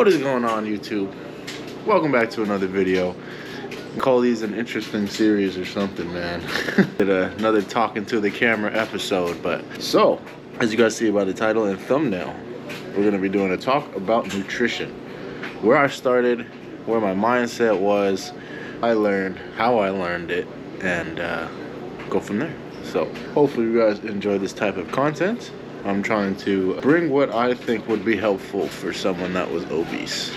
What is going on, YouTube? Welcome back to another video. Call these an interesting series or something, man. Did another talking to the camera episode. But so, as you guys see by the title and thumbnail, we're gonna be doing a talk about nutrition. Where I started, where my mindset was, I learned, how I learned it, and go from there. So hopefully you guys enjoy this type of content. I'm trying to bring what I think would be helpful for someone that was obese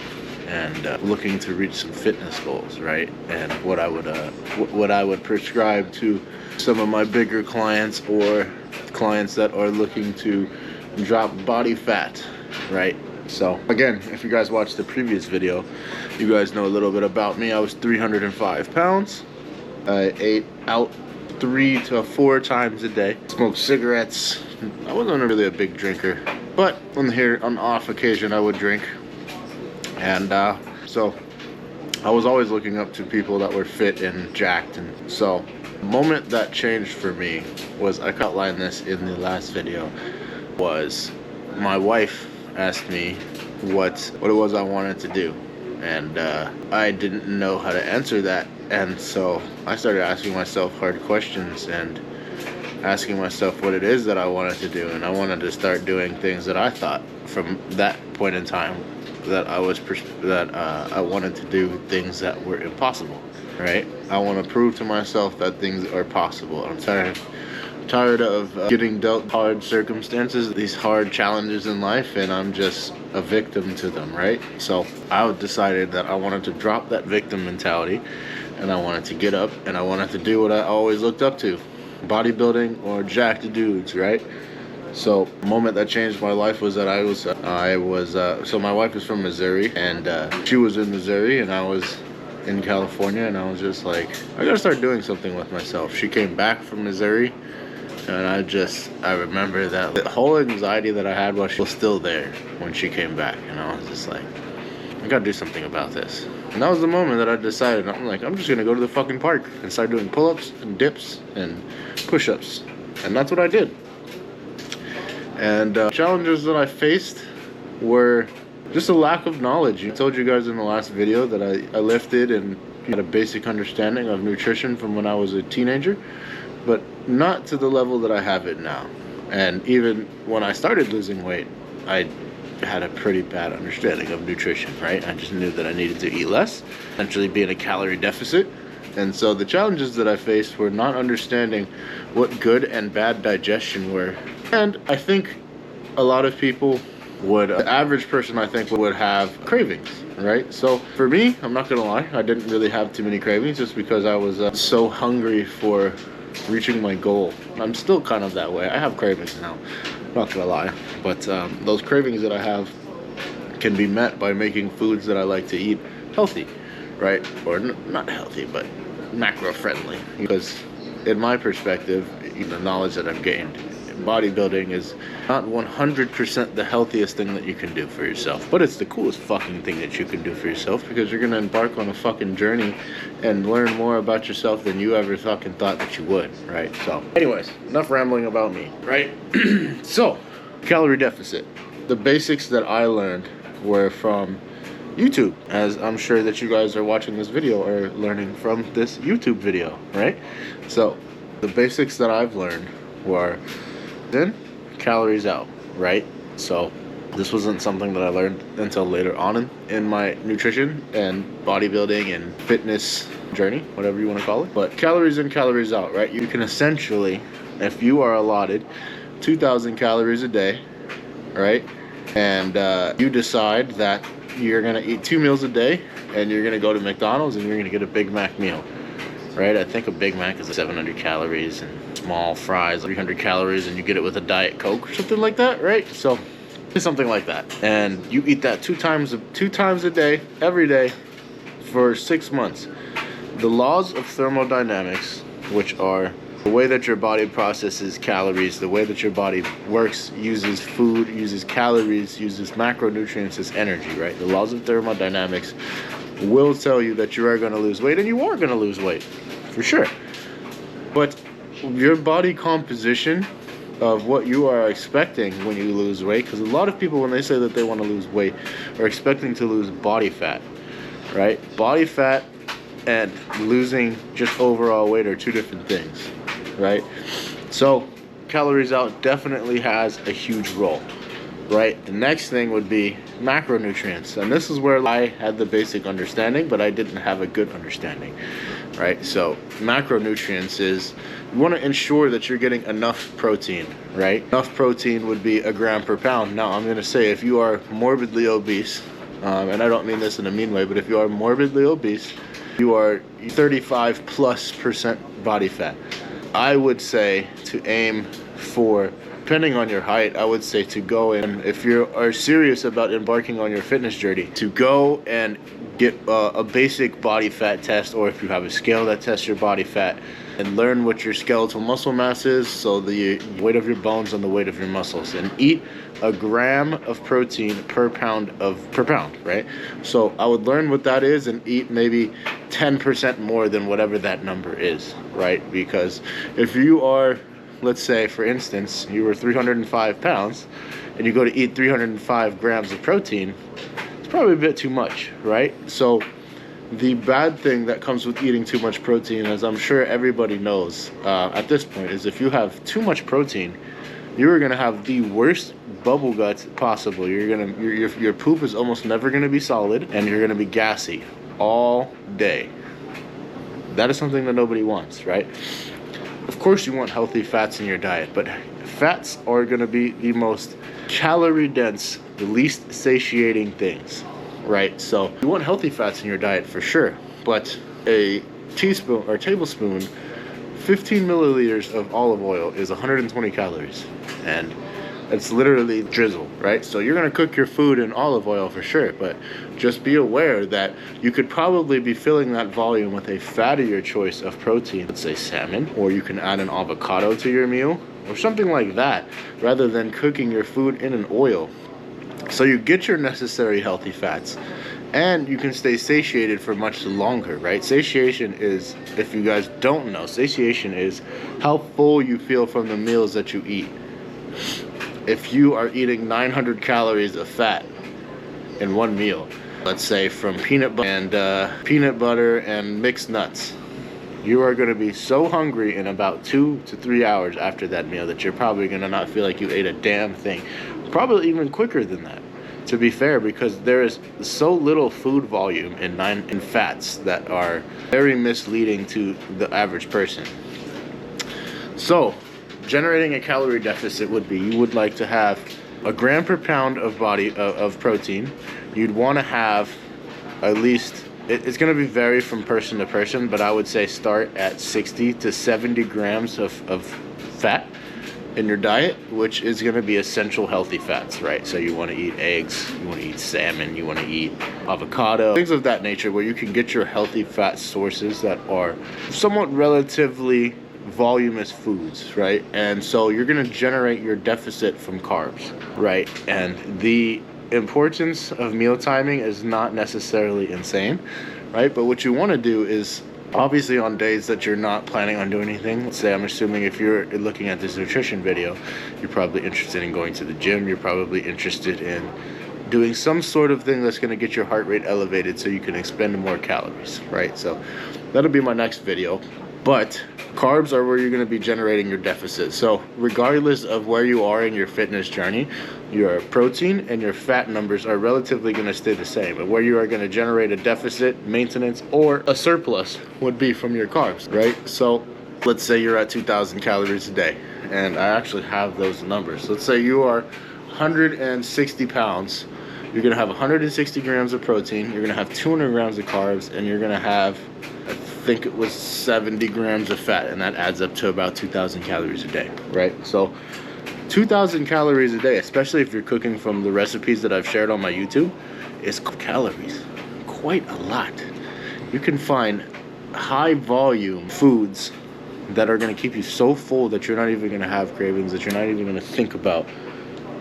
and looking to reach some fitness goals, right? And what I would prescribe to some of my bigger clients or clients that are looking to drop body fat, right? So again, if you guys watched the previous video, you guys know a little bit about me. I was 305 pounds. I ate out 3 to 4 times a day. Smoked cigarettes. I wasn't really a big drinker, but on off occasion I would drink. And so I was always looking up to people that were fit and jacked. And so the moment that changed for me was, I outlined this in the last video, was my wife asked me what it was I wanted to do. And I didn't know how to answer that. And so I started asking myself hard questions and asking myself what it is that I wanted to do. And I wanted to start doing things that I thought from that point in time that I wanted to do things that were impossible, right? I want to prove to myself that things are possible. I'm tired of getting dealt hard circumstances, these hard challenges in life, and I'm just a victim to them, right? So I decided that I wanted to drop that victim mentality, and I wanted to get up and I wanted to do what I always looked up to, bodybuilding or jacked dudes, right? So the moment that changed my life was that so my wife is from Missouri, and she was in Missouri and I was in California, and I was just like, I gotta start doing something with myself. She came back from Missouri, and I remember that the whole anxiety that I had was still there when she came back, and I was just like, I gotta do something about this. And that was the moment that I decided, I'm like, I'm just gonna go to the fucking park and start doing pull-ups and dips and push-ups. And that's what I did. And challenges that I faced were just a lack of knowledge. I told you guys in the last video that I lifted and had a basic understanding of nutrition from when I was a teenager, but not to the level that I have it now. And even when I started losing weight, I had a pretty bad understanding of nutrition, right? I just knew that I needed to eat less, essentially be in a calorie deficit. And so the challenges that I faced were not understanding what good and bad digestion were. And I think a lot of people the average person, I think, would have cravings, right? So for me, I'm not gonna lie, I didn't really have too many cravings just because I was so hungry for reaching my goal. I'm still kind of that way. I have cravings now, not gonna lie, but those cravings that I have can be met by making foods that I like to eat healthy, right? Or not healthy, but macro friendly. Because in my perspective, the knowledge that I've gained, bodybuilding is not 100% the healthiest thing that you can do for yourself, but it's the coolest fucking thing that you can do for yourself, because you're gonna embark on a fucking journey and learn more about yourself than you ever fucking thought that you would, right? So anyways, enough rambling about me, right? So calorie deficit, the basics that I learned were from YouTube, as I'm sure that you guys are watching this video or learning from this YouTube video, right? So the basics that I've learned were in, calories out, right? So this wasn't something that I learned until later on in my nutrition and bodybuilding and fitness journey, whatever you want to call it. But calories in, calories out, right? You can essentially, if you are allotted 2,000 calories a day, right? And you decide that you're gonna eat 2 meals a day, and you're gonna go to McDonald's and you're gonna get a Big Mac meal, right? I think a Big Mac is 700 calories, and small fries 300 calories, and you get it with a Diet Coke or something like that, right? So something like that, and you eat that two times a day, every day, for 6 months. The laws of thermodynamics, which are the way that your body processes calories, the way that your body works, uses food, uses calories, uses macronutrients as energy, right? The laws of thermodynamics will tell you that you are going to lose weight, and you are going to lose weight, for sure. But your body composition of what you are expecting when you lose weight, because a lot of people, when they say that they want to lose weight, are expecting to lose body fat, right? Body fat and losing just overall weight are two different things, right? So calories out definitely has a huge role, right? The next thing would be macronutrients, and this is where I had the basic understanding, but I didn't have a good understanding, right? So macronutrients is, you want to ensure that you're getting enough protein, right? Enough protein would be 1 gram per pound. Now I'm going to say, if you are morbidly obese, and I don't mean this in a mean way, but if you are morbidly obese, you are 35+% body fat. I would say to aim for, depending on your height, I would say to go in, if you are serious about embarking on your fitness journey, to go and get a basic body fat test, or if you have a scale that tests your body fat, and learn what your skeletal muscle mass is, so the weight of your bones and the weight of your muscles, and eat 1 gram of protein per pound, right? So I would learn what that is and eat maybe 10% more than whatever that number is, right? Because if you are, let's say for instance, you were 305 pounds and you go to eat 305 grams of protein, it's probably a bit too much, right? So the bad thing that comes with eating too much protein, as I'm sure everybody knows at this point, is if you have too much protein, you are gonna have the worst bubble guts possible. Your poop is almost never gonna be solid, and you're gonna be gassy all day. That is something that nobody wants, right? Of course you want healthy fats in your diet, but fats are gonna be the most calorie dense, the least satiating things, right? So you want healthy fats in your diet for sure, but a teaspoon or tablespoon, 15 milliliters of olive oil is 120 calories, and it's literally drizzle, right? So you're gonna cook your food in olive oil for sure, but just be aware that you could probably be filling that volume with a fattier choice of protein, let's say salmon, or you can add an avocado to your meal or something like that, rather than cooking your food in an oil. So you get your necessary healthy fats, and you can stay satiated for much longer, right? Satiation is, if you guys don't know, satiation is how full you feel from the meals that you eat. If you are eating 900 calories of fat in one meal, let's say from peanut butter and mixed nuts, you are going to be so hungry in about 2 to 3 hours after that meal that you're probably going to not feel like you ate a damn thing. Probably even quicker than that, to be fair, because there is so little food volume in fats that are very misleading to the average person. So generating a calorie deficit would be, you would like to have 1 gram per pound of protein. You'd want to have at least, it's going to be vary from person to person, but I would say start at 60 to 70 grams of fat in your diet, which is going to be essential healthy fats, right? So you want to eat eggs, you want to eat salmon, you want to eat avocado, things of that nature, where you can get your healthy fat sources that are somewhat relatively voluminous foods, right? And so you're going to generate your deficit from carbs, right? And the importance of meal timing is not necessarily insane, right? But what you want to do is, obviously on days that you're not planning on doing anything, let's say, I'm assuming if you're looking at this nutrition video, you're probably interested in going to the gym, you're probably interested in doing some sort of thing that's going to get your heart rate elevated so you can expend more calories, right? So that'll be my next video. But carbs are where you're going to be generating your deficit. So regardless of where you are in your fitness journey, your protein and your fat numbers are relatively going to stay the same. And where you are going to generate a deficit, maintenance, or a surplus would be from your carbs, right? So let's say you're at 2,000 calories a day, and I actually have those numbers. Let's say you are 160 pounds. You're going to have 160 grams of protein, you're going to have 200 grams of carbs, and you're going to have, I think it was 70 grams of fat, and that adds up to about 2,000 calories a day, right? So 2,000 calories a day, especially if you're cooking from the recipes that I've shared on my YouTube, is calories, quite a lot. You can find high volume foods that are going to keep you so full that you're not even going to have cravings, that you're not even going to think about.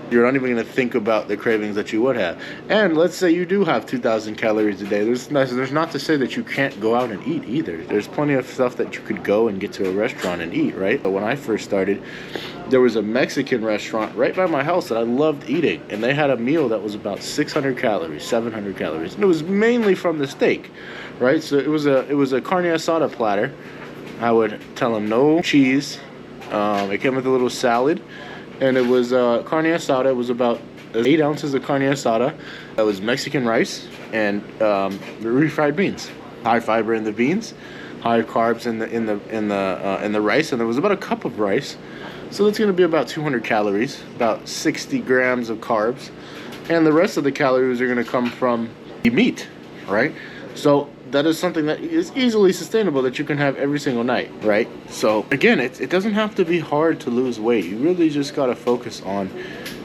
You're not even going to think about the cravings that you would have. And let's say you do have 2,000 calories a day. There's not to say that you can't go out and eat either. There's plenty of stuff that you could go and get to a restaurant and eat, right? But when I first started, there was a Mexican restaurant right by my house that I loved eating, and they had a meal that was about 600 calories, 700 calories, and it was mainly from the steak, right? So it was a carne asada platter. I would tell them no cheese. It came with a little salad, and it was carne asada. It was about 8 ounces of carne asada. That was Mexican rice and refried beans. High fiber in the beans, high carbs in the rice, and there was about a cup of rice. So that's going to be about 200 calories, about 60 grams of carbs, and the rest of the calories are going to come from the meat, right? So that is something that is easily sustainable that you can have every single night, right? So again, it doesn't have to be hard to lose weight. You really just got to focus on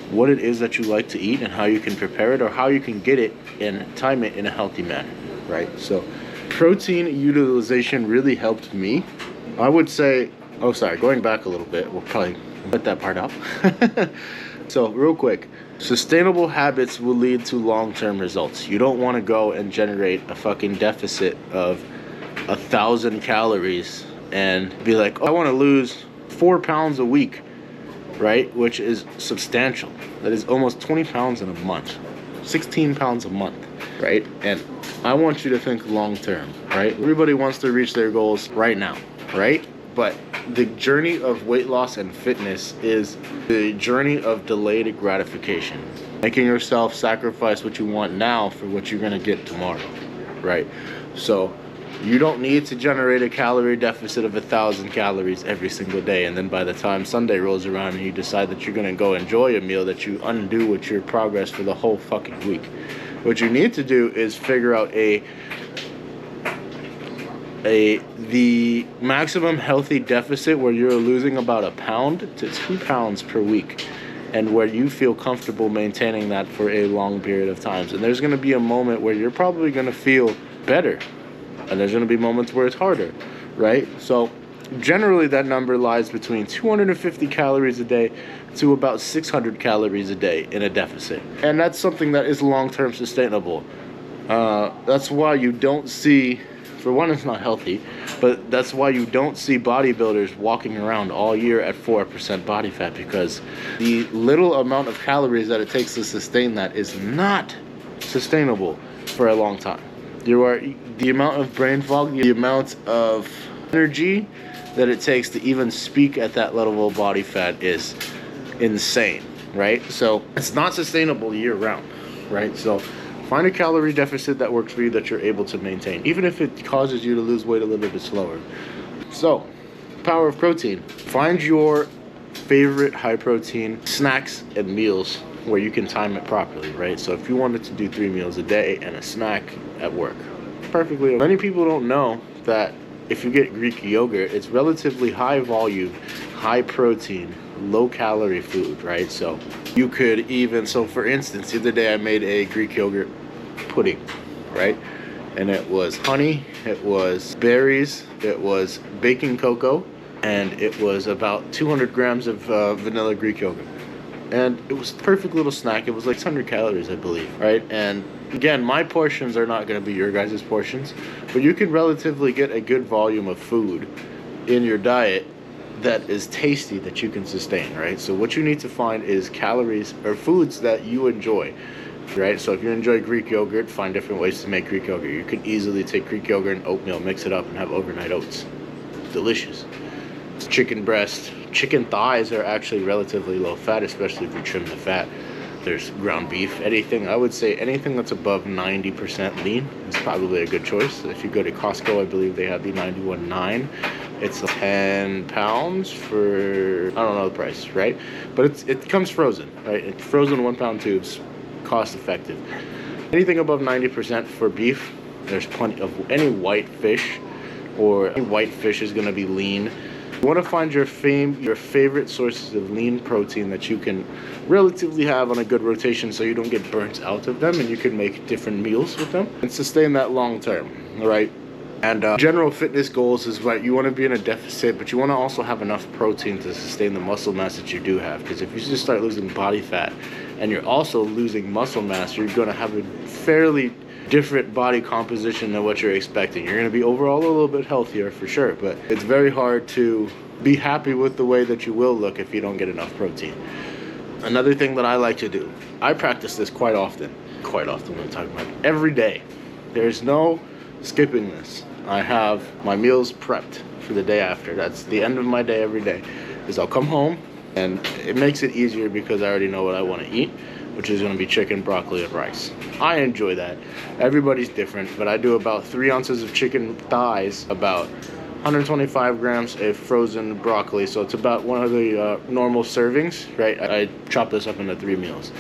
what it is that you like to eat and how you can prepare it or how you can get it and time it in a healthy manner, right? So protein utilization really helped me. I would say, oh, sorry, going back a little bit, we'll probably let that part out. So real quick, sustainable habits will lead to long-term results. You don't want to go and generate a fucking deficit of 1,000 calories and be like, oh, I want to lose 4 pounds a week, right? Which is substantial. That is almost 20 pounds in a month, 16 pounds a month, right? And I want you to think long-term, right? Everybody wants to reach their goals right now, right? But the journey of weight loss and fitness is the journey of delayed gratification. Making yourself sacrifice what you want now for what you're going to get tomorrow, right? So you don't need to generate a calorie deficit of 1,000 calories every single day, and then by the time Sunday rolls around and you decide that you're going to go enjoy a meal, that you undo with your progress for the whole fucking week. What you need to do is figure out the maximum healthy deficit where you're losing about 1 pound to 2 pounds per week, and where you feel comfortable maintaining that for a long period of times. And there's going to be a moment where you're probably going to feel better, and there's going to be moments where it's harder, right? So generally that number lies between 250 calories a day to about 600 calories a day in a deficit, and that's something that is long-term sustainable. That's why you don't see, for one, it's not healthy, but that's why you don't see bodybuilders walking around all year at 4% body fat, because the little amount of calories that it takes to sustain that is not sustainable for a long time. The amount of brain fog, the amount of energy that it takes to even speak at that level of body fat is insane, right? So it's not sustainable year round, right? So find a calorie deficit that works for you, that you're able to maintain, even if it causes you to lose weight a little bit slower. So, power of protein. Find your favorite high protein snacks and meals where you can time it properly, right? So if you wanted to do 3 meals a day and a snack at work, perfectly. Many people don't know that if you get Greek yogurt, it's relatively high volume, high protein, low calorie food, right? So you could even, so for instance, the other day I made a Greek yogurt pudding, right? And it was honey, it was berries, it was baking cocoa, and it was about 200 grams of vanilla Greek yogurt. And it was a perfect little snack. It was like 600 calories, I believe, right? And again, my portions are not going to be your guys' portions, but you can relatively get a good volume of food in your diet that is tasty, that you can sustain, right? So what you need to find is calories or foods that you enjoy, right? So if you enjoy Greek yogurt, find different ways to make Greek yogurt. You can easily take Greek yogurt and oatmeal, mix it up, and have overnight oats. Delicious. Chicken breast, chicken thighs are actually relatively low fat, especially if you trim the fat. There's ground beef, I would say anything that's above 90% lean is probably a good choice. If you go to Costco, I believe they have the 91.9. It's 10 pounds for, I don't know the price, right? But it comes frozen, right? It's frozen 1 pound tubes, cost effective. Anything above 90% for beef, there's plenty of any white fish, or any white fish is gonna be lean. You want to find your favorite sources of lean protein that you can relatively have on a good rotation, so you don't get burnt out of them, and you can make different meals with them and sustain that long term, right? And general fitness goals is what you want to be in a deficit, but you want to also have enough protein to sustain the muscle mass that you do have, because if you just start losing body fat and you're also losing muscle mass, you're going to have a fairly different body composition than what you're expecting. You're going to be overall a little bit healthier for sure, but it's very hard to be happy with the way that you will look if you don't get enough protein. Another thing that I like to do, I practice this quite often what I'm talking about, every day. There's no skipping this. I have my meals prepped for the day after. That's the end of my day every day, is I'll come home, and it makes it easier because I already know what I want to eat, which is going to be chicken, broccoli, and rice. I enjoy that. Everybody's different, but I do about 3 ounces of chicken thighs, about 125 grams of frozen broccoli, so it's about one of the normal servings, right? I chop this up into 3 meals.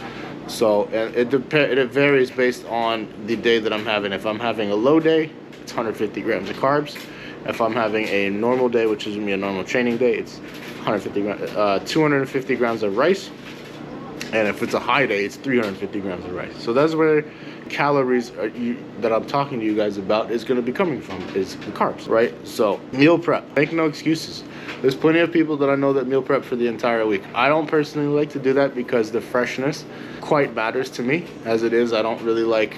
So it varies based on the day that I'm having. If I'm having a low day, it's 150 grams of carbs. If I'm having a normal day, which is gonna be a normal training day, it's 250 grams of rice. And if it's a high day, it's 350 grams of rice. So that's where calories that I'm talking to you guys about is going to be coming from, is the carbs, right? So meal prep, make no excuses. There's plenty of people that I know that meal prep for the entire week. I don't personally like to do that because the freshness quite matters to me. As it is, I don't really like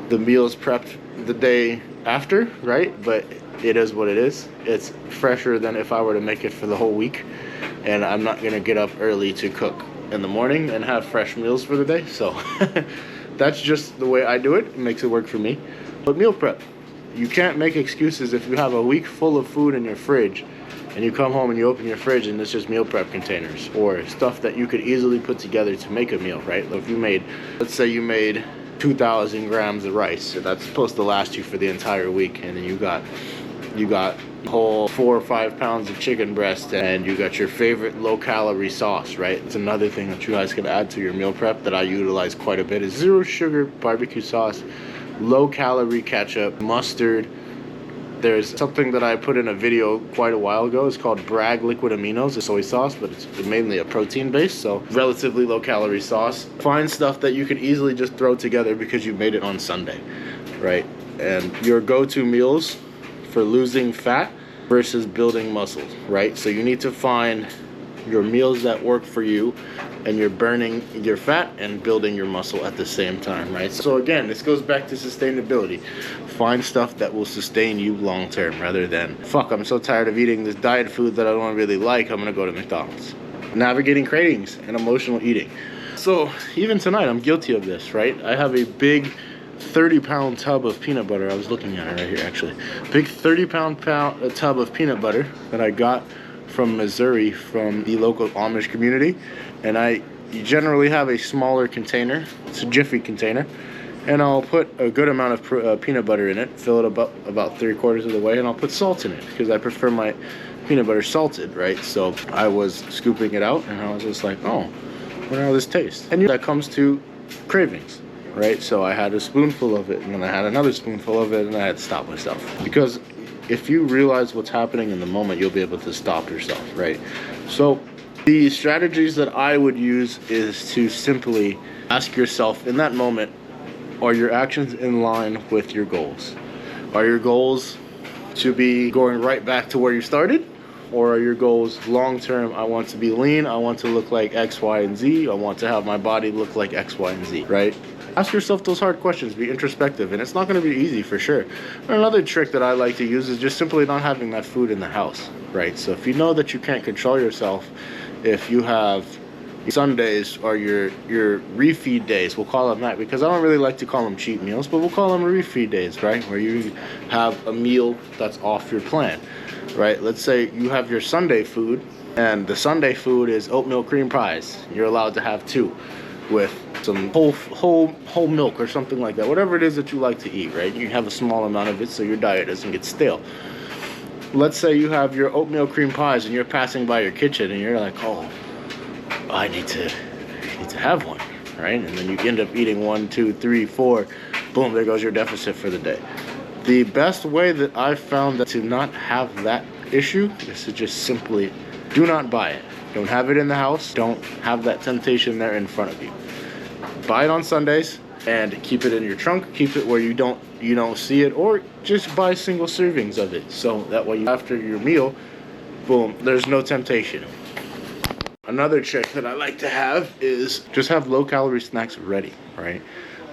the meals prepped the day after, right? But it is what it is. It's fresher than if I were to make it for the whole week. And I'm not going to get up early to cook in the morning and have fresh meals for the day. So that's just the way I do it. It makes it work for me. But meal prep, you can't make excuses if you have a week full of food in your fridge and you come home and you open your fridge and it's just meal prep containers or stuff that you could easily put together to make a meal, right? If you made, let's say you made 2,000 grams of rice, so that's supposed to last you for the entire week, and then you got whole 4 or 5 pounds of chicken breast, and you got your favorite low-calorie sauce, right? It's another thing that you guys can add to your meal prep that I utilize quite a bit is 0 sugar barbecue sauce, low-calorie ketchup, mustard. There's something that I put in a video quite a while ago. It's called Bragg Liquid Aminos. It's soy sauce, but it's mainly a protein base, so relatively low-calorie sauce. Find stuff that you can easily just throw together because you made it on Sunday, right? And your go-to meals for losing fat versus building muscles, right? So you need to find your meals that work for you, and you're burning your fat and building your muscle at the same time, right? So again, this goes back to sustainability. Find stuff that will sustain you long term rather than, fuck, I'm so tired of eating this diet food that I don't really like, I'm gonna go to McDonald's. Navigating cravings and emotional eating. So even tonight, I'm guilty of this, right? I have a big 30-pound tub of peanut butter. I was looking at it right here, actually. Big 30-pound tub of peanut butter that I got from Missouri from the local Amish community. And I generally have a smaller container. It's a Jiffy container. And I'll put a good amount of peanut butter in it, fill it up about 3/4 of the way, and I'll put salt in it because I prefer my peanut butter salted, right? So I was scooping it out, and I was just like, oh, what how this tastes? And that comes to cravings, right? So I had a spoonful of it, and then I had another spoonful of it, and I had to stop myself. Because if you realize what's happening in the moment, you'll be able to stop yourself, right? So the strategies that I would use is to simply ask yourself in that moment, are your actions in line with your goals? Are your goals to be going right back to where you started? Or are your goals long term, I want to be lean, I want to look like X, Y, and Z, I want to have my body look like X, Y, and Z, right? Ask yourself those hard questions, be introspective, and it's not going to be easy for sure. Another trick that I like to use is just simply not having that food in the house, right? So if you know that you can't control yourself, if you have Sundays or your refeed days, we'll call them that, because I don't really like to call them cheat meals, but we'll call them refeed days, right? Where you have a meal that's off your plan, right? Let's say you have your Sunday food, and the Sunday food is oatmeal cream pies. You're allowed to have 2 with some whole milk or something like that, whatever it is that you like to eat, right? You have a small amount of it so your diet doesn't get stale. Let's say you have your oatmeal cream pies and you're passing by your kitchen and you're like, oh, I need to have one, right? And then you end up eating 1, 2, 3, 4, boom, there goes your deficit for the day. The best way that I've found that to not have that issue is to just simply do not buy it. Don't have it in the house. Don't have that temptation there in front of you. Buy it on Sundays and keep it in your trunk. Keep it where you don't see it, or just buy single servings of it. So that way after your meal, boom, there's no temptation. Another trick that I like to have is just have low calorie snacks ready, right?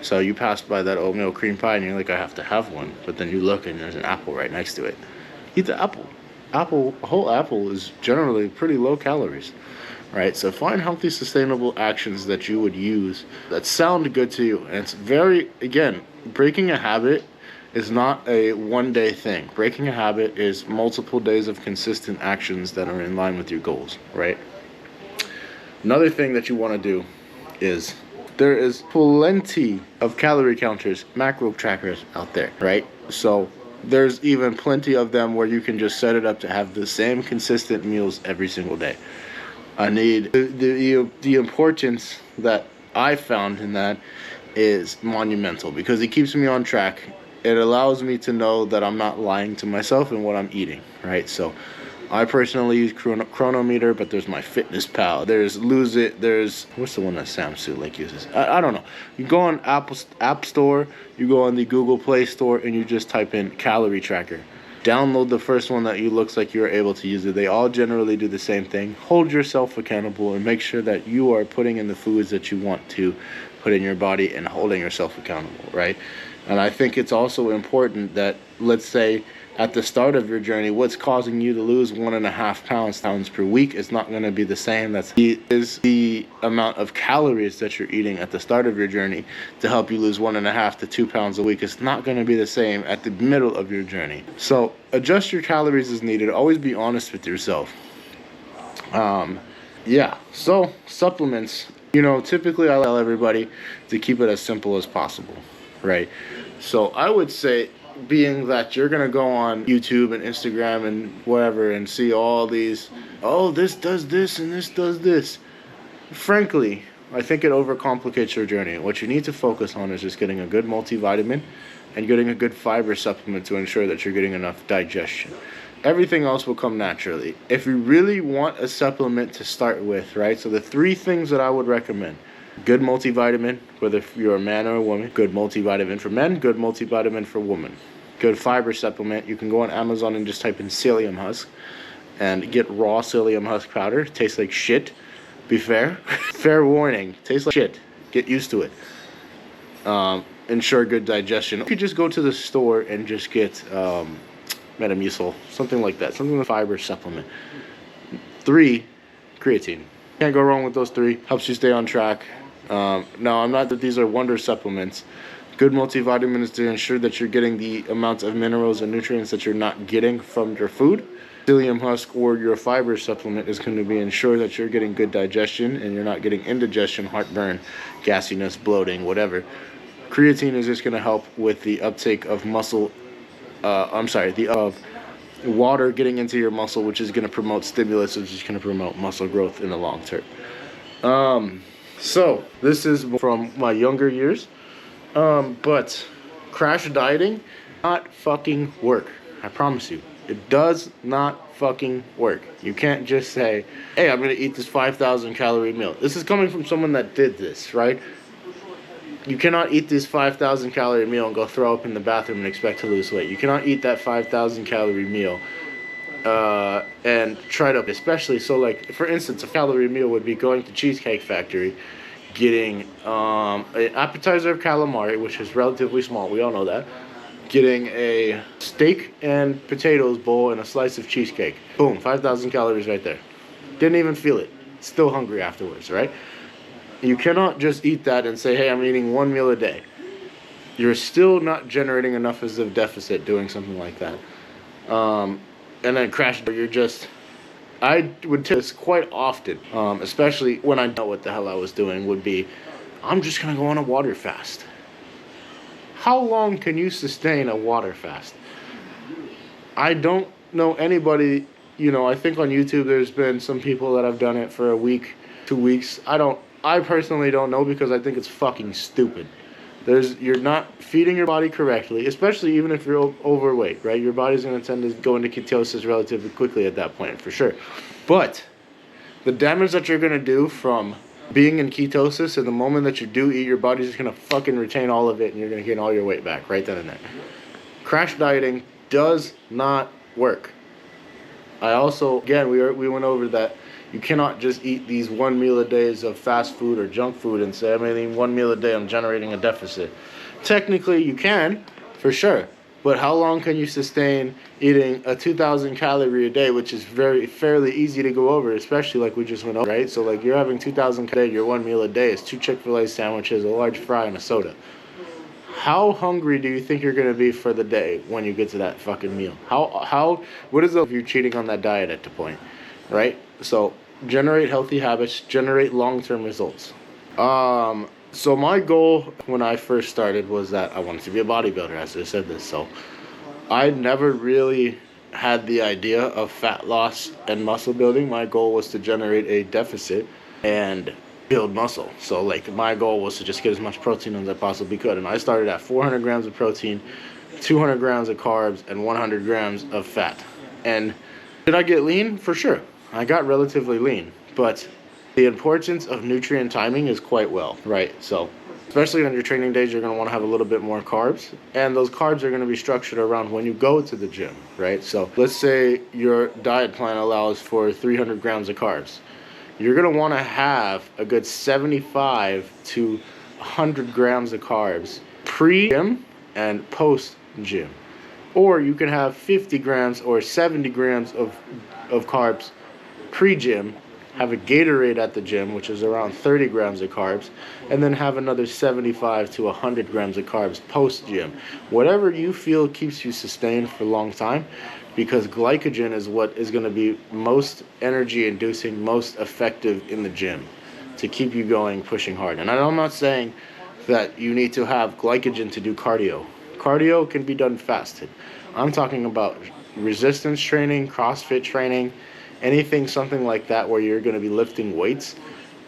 So you pass by that oatmeal cream pie and you're like, I have to have one. But then you look and there's an apple right next to it. Eat the apple, a whole apple is generally pretty low calories, right? So find healthy, sustainable actions that you would use that sound good to you. And it's very, again, breaking a habit is not a one-day thing. Breaking a habit is multiple days of consistent actions that are in line with your goals, right? Another thing that you want to do is there is plenty of calorie counters, macro trackers out there, right? So there's even plenty of them where you can just set it up to have the same consistent meals every single day. I need the importance that I found in that is monumental because it keeps me on track. It allows me to know that I'm not lying to myself in what I'm eating, right? So I personally use Chronometer, but there's my Fitness Pal. There's Lose It. There's, what's the one that Samsung like uses? I don't know. You go on Apple App Store, you go on the Google Play Store, and you just type in calorie tracker. Download the first one that you looks like you're able to use it. They all generally do the same thing. Hold yourself accountable and make sure that you are putting in the foods that you want to put in your body and holding yourself accountable, right? And I think it's also important that, let's say, at the start of your journey, what's causing you to lose 1.5 pounds per week is not going to be the same. That's the amount of calories that you're eating at the start of your journey to help you lose 1.5 to 2 pounds a week. It's not going to be the same at the middle of your journey. So adjust your calories as needed. Always be honest with yourself. Yeah. So supplements. Typically I tell everybody to keep it as simple as possible, right? So I would say, being that you're going to go on YouTube and Instagram and whatever and see all these, oh, this does this and this does this. Frankly, I think it overcomplicates your journey. What you need to focus on is just getting a good multivitamin and getting a good fiber supplement to ensure that you're getting enough digestion. Everything else will come naturally. If you really want a supplement to start with, right? So the 3 things that I would recommend: good multivitamin, whether you're a man or a woman. Good multivitamin for men, good multivitamin for women. Good fiber supplement. You can go on Amazon and just type in psyllium husk and get raw psyllium husk powder. Tastes like shit. Be fair. Fair warning. Tastes like shit. Get used to it. Ensure good digestion. You could just go to the store and just get Metamucil, something like that. Something with fiber supplement. 3, creatine. Can't go wrong with those 3. Helps you stay on track. Now, I'm not that these are wonder supplements. Good multivitamin is to ensure that you're getting the amounts of minerals and nutrients that you're not getting from your food. Psyllium husk or your fiber supplement is going to be ensure that you're getting good digestion and you're not getting indigestion, heartburn, gassiness, bloating, whatever. Creatine is just going to help with the uptake of water getting into your muscle, which is going to promote stimulus, which is going to promote muscle growth in the long term. So this is from my younger years, but crash dieting not fucking work. I promise you, it does not fucking work. You can't just say, hey, I'm going to eat this 5,000 calorie meal. This is coming from someone that did this, right? You cannot eat this 5,000 calorie meal and go throw up in the bathroom and expect to lose weight. You cannot eat that 5,000 calorie meal and try to, especially, so like, for instance, a calorie meal would be going to Cheesecake Factory, getting an appetizer of calamari, which is relatively small, we all know that, getting a steak and potatoes bowl and a slice of cheesecake. Boom, 5,000 calories right there. Didn't even feel it. Still hungry afterwards, right? You cannot just eat that and say, hey, I'm eating 1 meal a day. You're still not generating enough as a deficit doing something like that. And then crash, I would do this quite often, especially when I know what the hell I was doing, would be, I'm just going to go on a water fast. How long can you sustain a water fast? I don't know anybody, I think on YouTube there's been some people that have done it for a week, 2 weeks. I personally don't know because I think it's fucking stupid. You're not feeding your body correctly, especially even if you're overweight, right? Your body's going to tend to go into ketosis relatively quickly at that point, for sure. But the damage that you're going to do from being in ketosis, and the moment that you do eat, your body's just going to fucking retain all of it, and you're going to gain all your weight back right then and there. Crash dieting does not work. I also, again, we went over that. You cannot just eat these 1 meal a days of fast food or junk food and say, I'm eating 1 meal a day, I'm generating a deficit. Technically, you can, for sure. But how long can you sustain eating a 2,000 calorie a day, which is fairly easy to go over, especially like we just went over, right? So like you're having 2,000 a day, your one meal a day is 2 Chick-fil-A sandwiches, a large fry, and a soda. How hungry do you think you're gonna be for the day when you get to that fucking meal? What is it if you're cheating on that diet at the point, right? So generate healthy habits, generate long-term results. So my goal when I first started was that I wanted to be a bodybuilder, as I said this. So I never really had the idea of fat loss and muscle building. My goal was to generate a deficit and build muscle. So like my goal was to just get as much protein as I possibly could. And I started at 400 grams of protein, 200 grams of carbs, and 100 grams of fat. And did I get lean? For sure. I got relatively lean, but the importance of nutrient timing is quite well, right? So especially on your training days, you're going to want to have a little bit more carbs, and those carbs are going to be structured around when you go to the gym, right? So let's say your diet plan allows for 300 grams of carbs. You're going to want to have a good 75 to 100 grams of carbs pre-gym and post-gym. Or you can have 50 grams or 70 grams of carbs pre-gym, have a Gatorade at the gym, which is around 30 grams of carbs, and then have another 75 to 100 grams of carbs post-gym. Whatever you feel keeps you sustained for a long time, because glycogen is what is going to be most energy-inducing, most effective in the gym to keep you going, pushing hard. And I'm not saying that you need to have glycogen to do cardio. Cardio can be done fasted. I'm talking about resistance training, CrossFit training, anything, something like that where you're going to be lifting weights.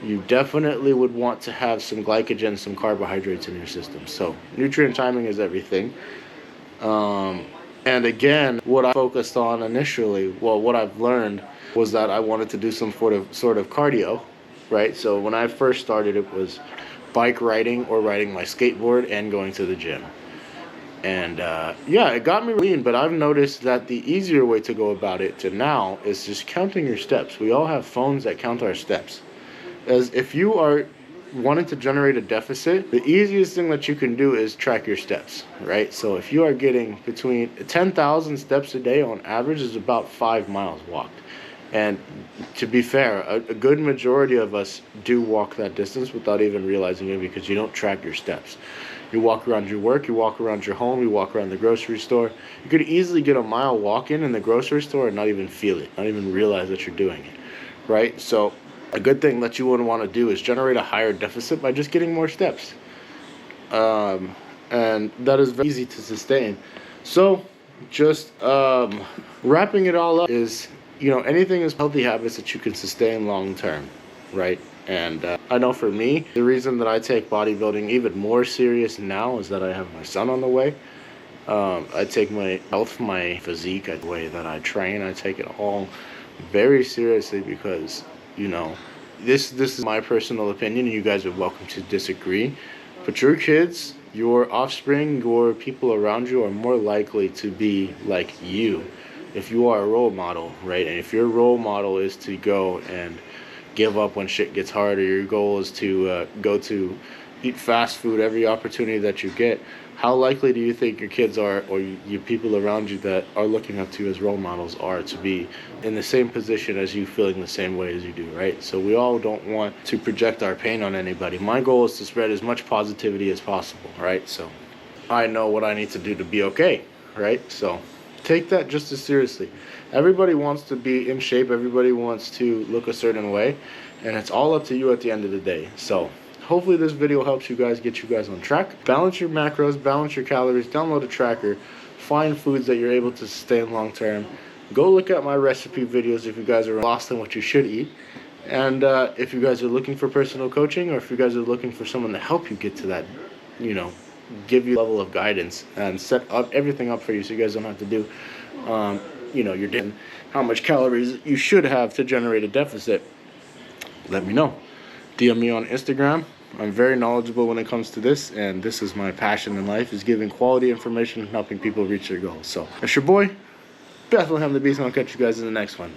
You definitely would want to have some glycogen, some carbohydrates in your system. So nutrient timing is everything. And again, what I focused on initially, well, what I've learned was that I wanted to do some sort of cardio, right? So when I first started, it was bike riding or riding my skateboard and going to the gym. And yeah, it got me lean, but I've noticed that the easier way to go about it to now is just counting your steps. We all have phones that count our steps. As if you are wanting to generate a deficit, the easiest thing that you can do is track your steps, right? So if you are getting between 10,000 steps a day on average is about 5 miles walked. And to be fair, a good majority of us do walk that distance without even realizing it, because you don't track your steps. You walk around your work, you walk around your home, you walk around the grocery store. You could easily get a mile walk in the grocery store and not even feel it, not even realize that you're doing it, right? So a good thing that you wouldn't want to do is generate a higher deficit by just getting more steps. And that is very easy to sustain. So just wrapping it all up is, anything is healthy habits that you can sustain long term, right? And I know for me, the reason that I take bodybuilding even more serious now is that I have my son on the way. I take my health, my physique, the way that I train, I take it all very seriously, because, this is my personal opinion, and you guys are welcome to disagree. But your kids, your offspring, your people around you are more likely to be like you if you are a role model, right? And if your role model is to go and give up when shit gets hard, or your goal is to go to eat fast food every opportunity that you get, how likely do you think your kids are, or you people around you that are looking up to you as role models, are to be in the same position as you, feeling the same way as you do, right? So we all don't want to project our pain on anybody. My goal is to spread as much positivity as possible, right? So I know what I need to do to be okay, right? So take that just as seriously. Everybody wants to be in shape. Everybody wants to look a certain way, and it's all up to you at the end of the day. So hopefully this video helps you guys, get you guys on track. Balance your macros, balance your calories, download a tracker, find foods that you're able to sustain long term. Go look at my recipe videos if you guys are lost on what you should eat. And if you guys are looking for personal coaching, or if you guys are looking for someone to help you get to that, give you a level of guidance and set up everything up for you, so you guys don't have to do you're doing how much calories you should have to generate a deficit, let me know. DM me on Instagram. I'm very knowledgeable when it comes to this, and this is my passion in life, is giving quality information and helping people reach their goals. So it's your boy, Bethlehem the Beast, and I'll catch you guys in the next one.